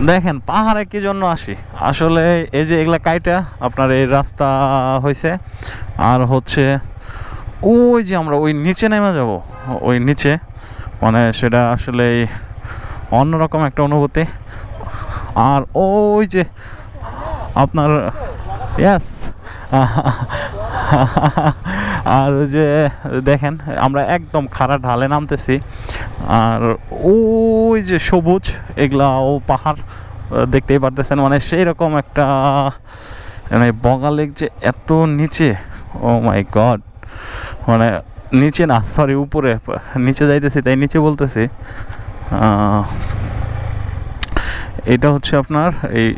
দেখেন পাহাড়ে কি জন্য আসি, আসলে এই যে এগুলা কাইটা আপনার এই রাস্তা হয়েছে, আর হচ্ছে ওই যে আমরা ওই নিচে নেমে যাব, ওই নিচে মানে সেটা আসলে অন্যরকম একটা অনুভূতি। আর ওই যে আপনার ইয়াস আর ওই যে দেখেন আমরা একদম খাড়া ঢালে নামতেছি, আর ওই যে সবুজ এগুলা ও পাহাড় দেখতেই পারতেছেন, মানে সেই রকম একটা মানে বগা লেক যে এত নিচে, ও মাই গড, মানে নিচে না সরি উপরে, নিচে যাইতেছি তাই নিচে বলতেছি। এটা হচ্ছে আপনার এই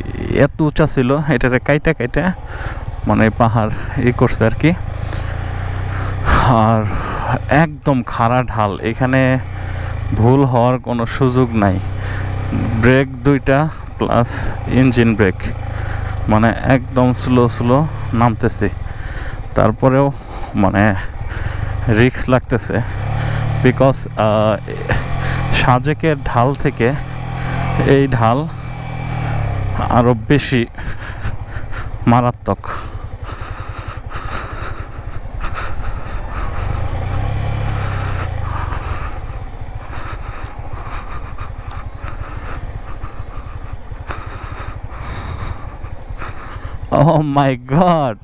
এত উঁচা ছিল, এটারে কাইটা কাইটা মানে পাহাড় করছে আর কি। আর একদম খাড়া ঢাল, এখানে ভুল হওয়ার কোনো সুযোগ নাই। ব্রেক দুইটা প্লাস ইঞ্জিন ব্রেক, মানে একদম স্লো স্লো নামতেছি, তারপরেও মানে রিস্ক লাগতেছে, বিকজ সাজেকের ঢাল থেকে এই ঢাল আরো বেশি মারাত্মক। Oh my god,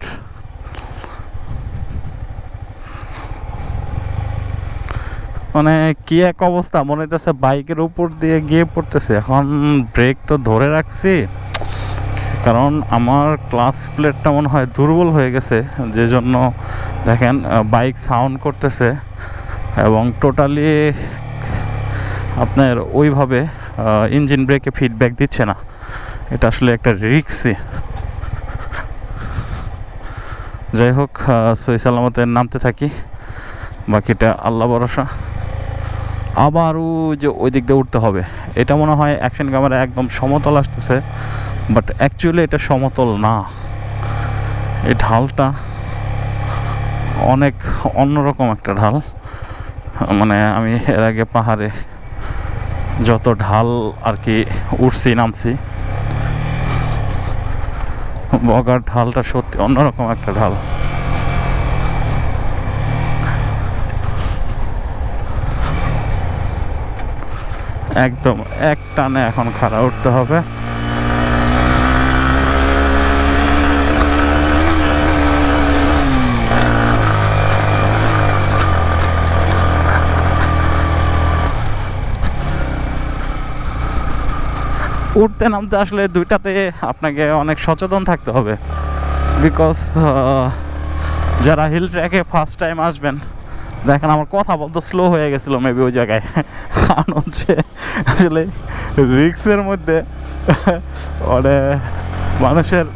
মানে কি এক অবস্থা, মনে হচ্ছে বাইকের উপর দিয়ে গিয়ে পড়তেছে। এখন ব্রেক তো ধরে রাখছি, কারণ আমার ক্লাচ প্লেটটা মনে হয় দুর্বল হয়ে গেছে, যে জন্য দেখেন বাইক সাউন্ড করতেছে এবং টোটালি আপনার ওইভাবে ইঞ্জিন ব্রেকে ফিডব্যাক দিচ্ছে না। এটা আসলে একটা রিস্কই। যাই হোক, সহি সালামতে নামতে থাকি, বাকিটা আল্লাহ ভরসা। আবার যে ওই দিক দিয়ে উঠতে হবে, এটা মনে হয় অ্যাকশন ক্যামেরা একদম সমতল আসতেছে, বাট অ্যাকচুয়ালি এটা সমতল না, এই ঢালটা অনেক অন্যরকম একটা ঢাল। মানে আমি এর আগে পাহাড়ে যত ঢাল আর কি উঠছি নামছি, বগার ঢালটা সত্যি অন্যরকম একটা ঢাল। একদম এক টানে এখন খাড়া উঠতে হবে। উঠতে নামতে আসলে দুইটাতে আপনাকে অনেক সচেতন থাকতে হবে, বিকজ যারা হিল ট্র্যাকে ফার্স্ট টাইম আসবেন, দেখেন আমার কথা বলতে স্লো হয়ে গেছিলো মেবি ওই জায়গায়, কারণ হচ্ছে আসলে রিক্সের মধ্যে মানে মানুষের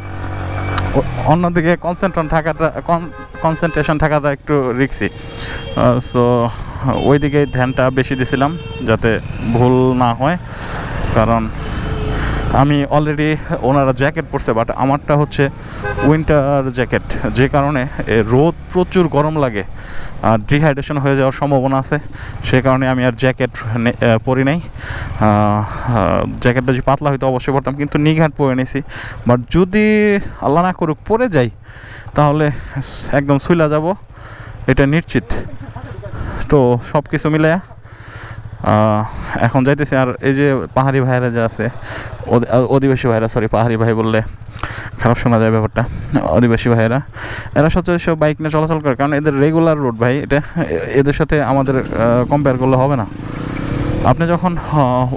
অন্যদিকে কনসেন্ট্রেশন থাকাটা একটু রিক্সি। সো ওই দিকে ধ্যানটা বেশি দিছিলাম যাতে ভুল না হয়, কারণ আমি অলরেডি ওনারা জ্যাকেট পরছে, বাট আমারটা হচ্ছে উইন্টার জ্যাকেট, যে কারণে রোদ প্রচুর গরম লাগে আর ডিহাইড্রেশন হয়ে যাওয়ার সম্ভাবনা আছে, সে কারণে আমি আর জ্যাকেট পরি নাই। জ্যাকেটটা যদি পাতলা হয়তো অবশ্যই পরতাম, কিন্তু নিঘাট পরে নিয়েছি। বাট যদি আল্লাহ না করুক পরে যাই, তাহলে একদম সুইলা যাব, এটা নিশ্চিত। তো সব কিছু মিলে এখন যাইতেছি। আর এই যে পাহাড়ি ভাইয়েরা যে আছে, অধিবাসী ভাইয়েরা, সরি পাহাড়ি ভাই বললে খারাপ শোনা যায় ব্যাপারটা, আদিবাসী ভাইয়েরা, এরা সচরাচর বাইক নিয়ে চলাচল করে, কারণ এদের রেগুলার রোড ভাই এটা, এদের সাথে আমাদের কম্পেয়ার করলে হবে না। আপনি যখন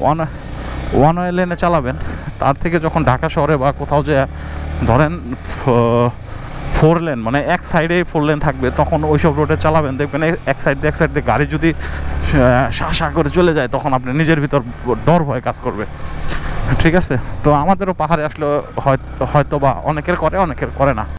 ওয়ান ওয়ে লেনে চালাবেন, তার থেকে যখন ঢাকা শহরে বা কোথাও যে ধরেন 4 লেন, মানে এক সাইডে 4 লেন থাকবে, তখন ওইসব রোডে চালাবেন, দেখবেন এক সাইড দিয়ে গাড়ি যদি শা করে চলে যায়, তখন আপনি নিজের ভিতর ডর ভয় কাজ করবে। ঠিক আছে, তো আমাদেরও পাহাড়ে আসলে হয়তো বা অনেকের করে, অনেকের করে না।